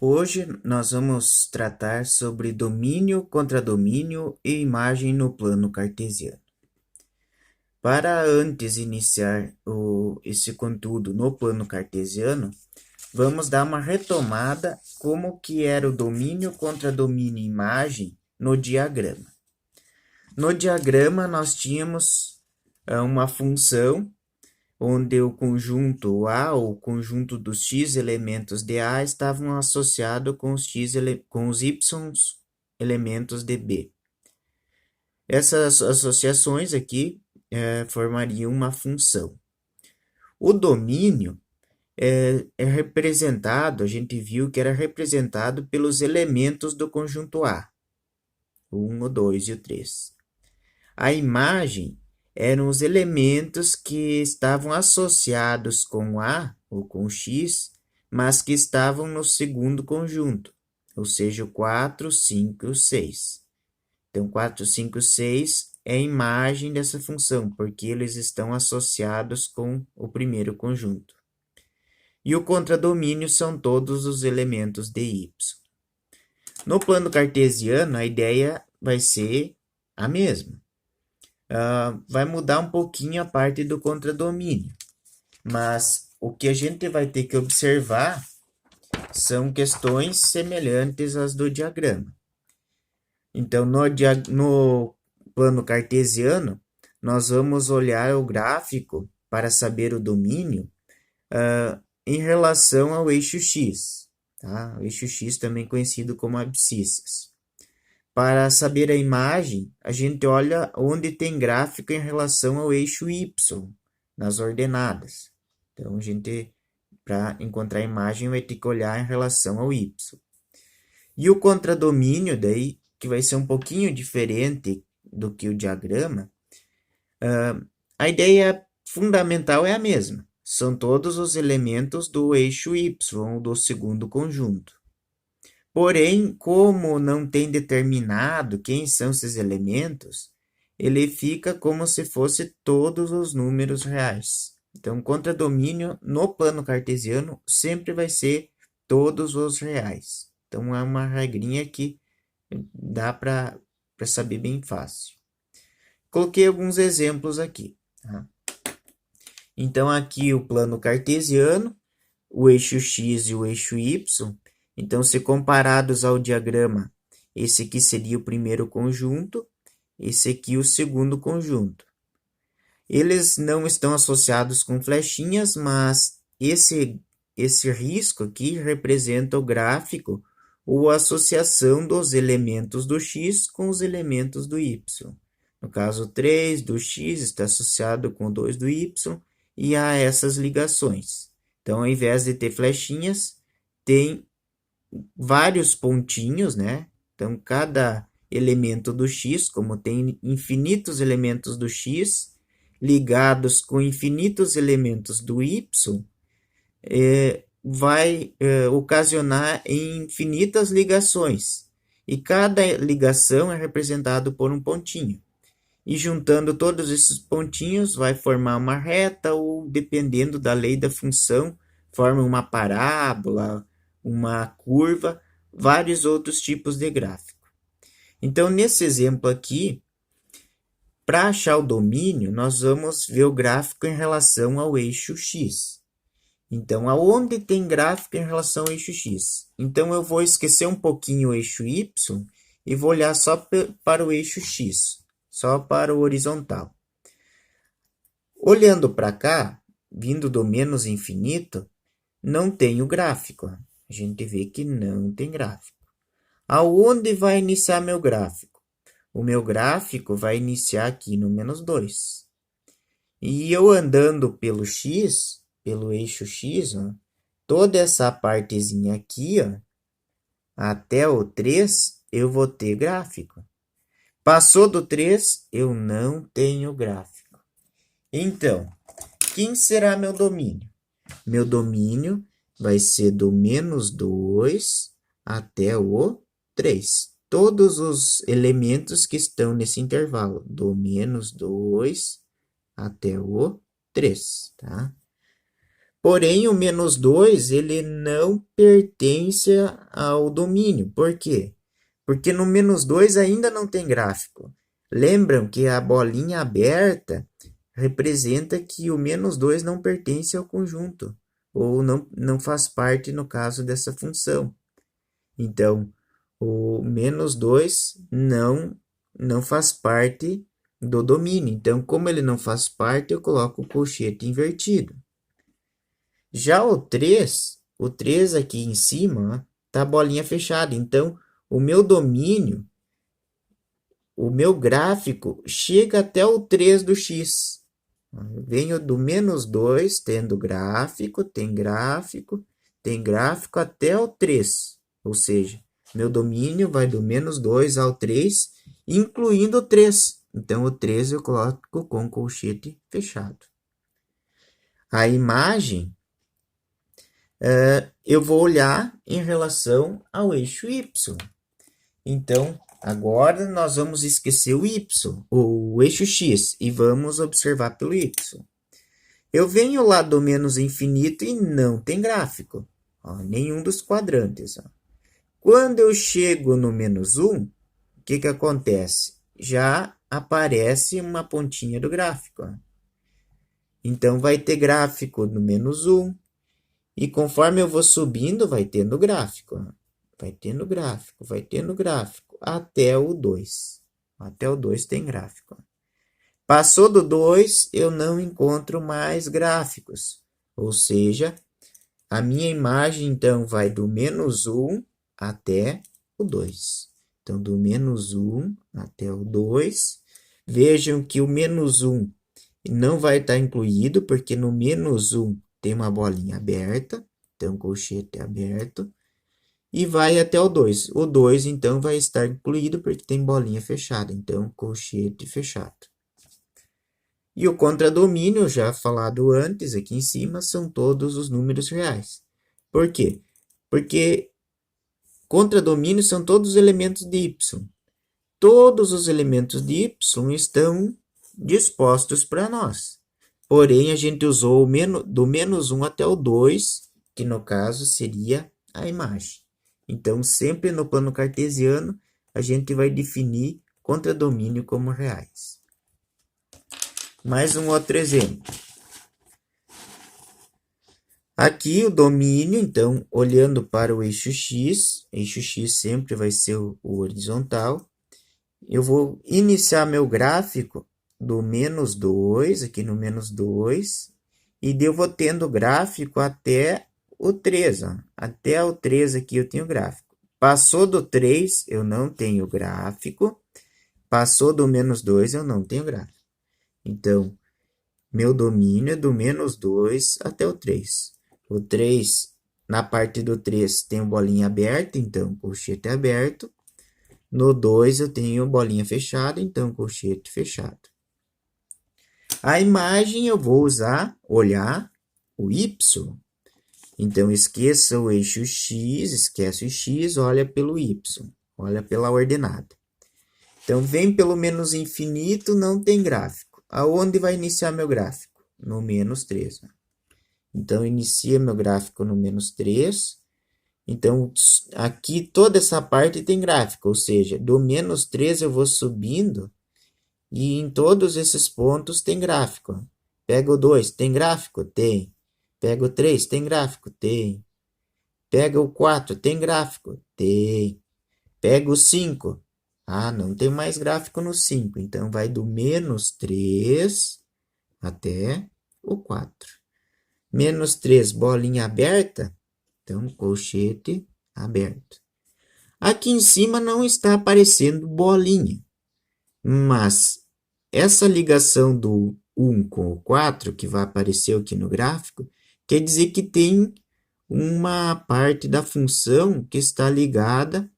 Hoje nós vamos tratar sobre domínio, contradomínio e imagem no plano cartesiano. Para antes iniciar esse conteúdo no plano cartesiano, vamos dar uma retomada como que era o domínio, contradomínio e imagem no diagrama. No diagrama nós tínhamos uma função onde o conjunto A, ou o conjunto dos x elementos de A, estavam associados com os y elementos de B. Essas associações aqui formariam uma função. O domínio é representado, a gente viu que era representado pelos elementos do conjunto A, o 1, o 2 e o 3. A imagem eram os elementos que estavam associados com A ou com X, mas que estavam no segundo conjunto, ou seja, o 4, 5 e o 6. Então, 4, 5, 6 é a imagem dessa função, porque eles estão associados com o primeiro conjunto. E o contradomínio são todos os elementos de Y. No plano cartesiano, a ideia vai ser a mesma. Vai mudar um pouquinho a parte do contradomínio, mas o que a gente vai ter que observar são questões semelhantes às do diagrama. Então, no plano cartesiano, nós vamos olhar o gráfico para saber o domínio em relação ao eixo x, tá? O eixo x também conhecido como abscissas. Para saber a imagem, a gente olha onde tem gráfico em relação ao eixo y, nas ordenadas. Então, a gente, para encontrar a imagem, vai ter que olhar em relação ao y. E o contradomínio, daí, que vai ser um pouquinho diferente do que o diagrama, a ideia fundamental é a mesma. São todos os elementos do eixo y, do segundo conjunto. Porém, como não tem determinado quem são esses elementos, ele fica como se fosse todos os números reais. Então, contradomínio no plano cartesiano sempre vai ser todos os reais. Então, é uma regrinha que dá para saber bem fácil. Coloquei alguns exemplos aqui. Tá? Então, aqui o plano cartesiano, o eixo x e o eixo y. Então, se comparados ao diagrama, esse aqui seria o primeiro conjunto, esse aqui o segundo conjunto. Eles não estão associados com flechinhas, mas esse risco aqui representa o gráfico ou a associação dos elementos do x com os elementos do y. No caso, 3 do x está associado com 2 do y e há essas ligações. Então, ao invés de ter flechinhas, tem vários pontinhos, né? Então, cada elemento do x, como tem infinitos elementos do x, ligados com infinitos elementos do y, vai ocasionar infinitas ligações. E cada ligação é representada por um pontinho. E juntando todos esses pontinhos, vai formar uma reta, ou dependendo da lei da função, forma uma parábola, uma curva, vários outros tipos de gráfico. Então, nesse exemplo aqui, para achar o domínio, nós vamos ver o gráfico em relação ao eixo x. Então, aonde tem gráfico em relação ao eixo x? Então, eu vou esquecer um pouquinho o eixo y e vou olhar só para o eixo x, só para o horizontal. Olhando para cá, vindo do menos infinito, não tem o gráfico. A gente vê que não tem gráfico. Aonde vai iniciar meu gráfico? O meu gráfico vai iniciar aqui no menos 2. E eu andando pelo x, pelo eixo x, ó, toda essa partezinha aqui, ó, até o 3, eu vou ter gráfico. Passou do 3, eu não tenho gráfico. Então, quem será meu domínio? Meu domínio vai ser do menos 2 até o 3. Todos os elementos que estão nesse intervalo, do menos 2 até o 3, tá? Porém, o menos 2 ele não pertence ao domínio. Por quê? Porque no menos 2 ainda não tem gráfico. Lembram que a bolinha aberta representa que o menos 2 não pertence ao conjunto, ou não faz parte, no caso, dessa função. Então, o menos 2 não faz parte do domínio. Então, como ele não faz parte, eu coloco o colchete invertido. Já o 3 aqui em cima, tá a bolinha fechada. Então, o meu domínio, o meu gráfico, chega até o 3 do x. Eu venho do menos 2, tendo gráfico, tem gráfico até o 3. Ou seja, meu domínio vai do menos 2 ao 3, incluindo o 3. Então, o 3 eu coloco com colchete fechado. A imagem, eu vou olhar em relação ao eixo y. Então, agora nós vamos esquecer o y, o eixo x, e vamos observar pelo y. Eu venho lá do menos infinito e não tem gráfico, ó, nenhum dos quadrantes. Ó. Quando eu chego no menos 1, o que acontece? Já aparece uma pontinha do gráfico. Ó. Então, vai ter gráfico no menos 1, e conforme eu vou subindo, vai tendo gráfico. Ó. Vai tendo gráfico, até o 2. Até o 2 tem gráfico. Passou do 2, eu não encontro mais gráficos. Ou seja, a minha imagem, então, vai do menos 1 até o 2. Então, do menos 1 até o 2. Vejam que o menos 1 não vai estar incluído, porque no menos 1 tem uma bolinha aberta. Então, colchete aberto. E vai até o 2. O 2, então, vai estar incluído porque tem bolinha fechada. Então, colchete fechado. E o contradomínio, já falado antes, aqui em cima, são todos os números reais. Por quê? Porque contradomínios são todos os elementos de y. Todos os elementos de y estão dispostos para nós. Porém, a gente usou do menos 1 até o 2, que no caso seria a imagem. Então, sempre no plano cartesiano, a gente vai definir contradomínio como reais. Mais um outro exemplo. Aqui o domínio, então, olhando para o eixo x sempre vai ser o horizontal. Eu vou iniciar meu gráfico do menos 2, aqui no menos 2, e eu vou tendo gráfico até o 3. Ó. Até o 3 aqui eu tenho gráfico. Passou do 3, eu não tenho gráfico. Passou do menos 2, eu não tenho gráfico. Então, meu domínio é do menos 2 até o 3. O 3, na parte do 3, tem bolinha aberta, então colchete aberto. No 2, eu tenho bolinha fechada, então colchete fechado. A imagem eu vou olhar o y. Então, esqueça o eixo x, esquece o x, olha pelo y, olha pela ordenada. Então, vem pelo menos infinito, não tem gráfico. Aonde vai iniciar meu gráfico? No menos 3. Então, inicia meu gráfico no menos 3. Então, aqui toda essa parte tem gráfico, ou seja, do menos 3 eu vou subindo e em todos esses pontos tem gráfico. Pega o 2, tem gráfico? Tem. Pega o 3, tem gráfico? Tem. Pega o 4, tem gráfico? Tem. Pega o 5. Ah, não tem mais gráfico no 5. Então, vai do menos 3 até o 4. Menos 3, bolinha aberta. Então, colchete aberto. Aqui em cima não está aparecendo bolinha. Mas essa ligação do 1 com o 4, que vai aparecer aqui no gráfico, quer dizer que tem uma parte da função que está ligada,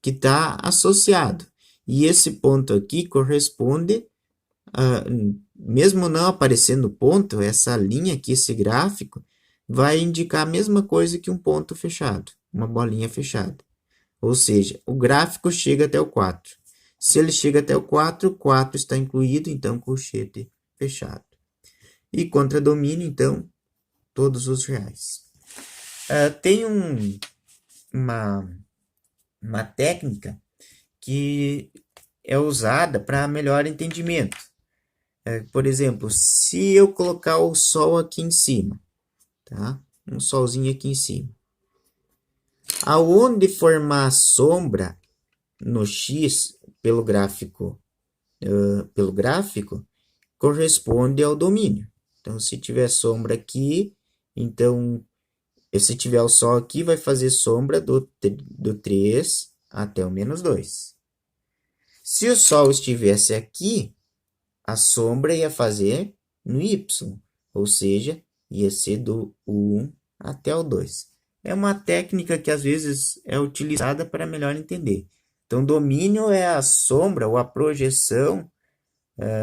que está associado. E esse ponto aqui corresponde, mesmo não aparecendo ponto, essa linha aqui, esse gráfico, vai indicar a mesma coisa que um ponto fechado, uma bolinha fechada. Ou seja, o gráfico chega até o 4. Se ele chega até o 4 está incluído, então colchete fechado. E contradomínio, então, todos os reais. Tem uma técnica que é usada para melhor entendimento. Por exemplo, se eu colocar o sol aqui em cima, tá? Um solzinho aqui em cima. Aonde formar sombra no X pelo gráfico, corresponde ao domínio. Então, se tiver sombra aqui, então, se tiver o sol aqui, vai fazer sombra do 3 até o -2. Se o sol estivesse aqui, a sombra ia fazer no Y, ou seja, ia ser do 1 até o 2. É uma técnica que às vezes é utilizada para melhor entender. Então, domínio é a sombra ou a projeção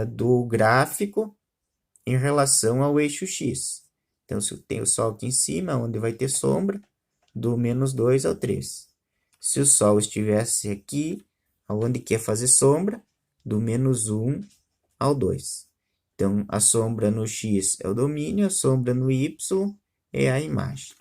do gráfico em relação ao eixo X. Então, se eu tenho o Sol aqui em cima, onde vai ter sombra, do -2 ao 3. Se o Sol estivesse aqui, onde quer fazer sombra, do -1 ao 2. Então, a sombra no X é o domínio, a sombra no Y é a imagem.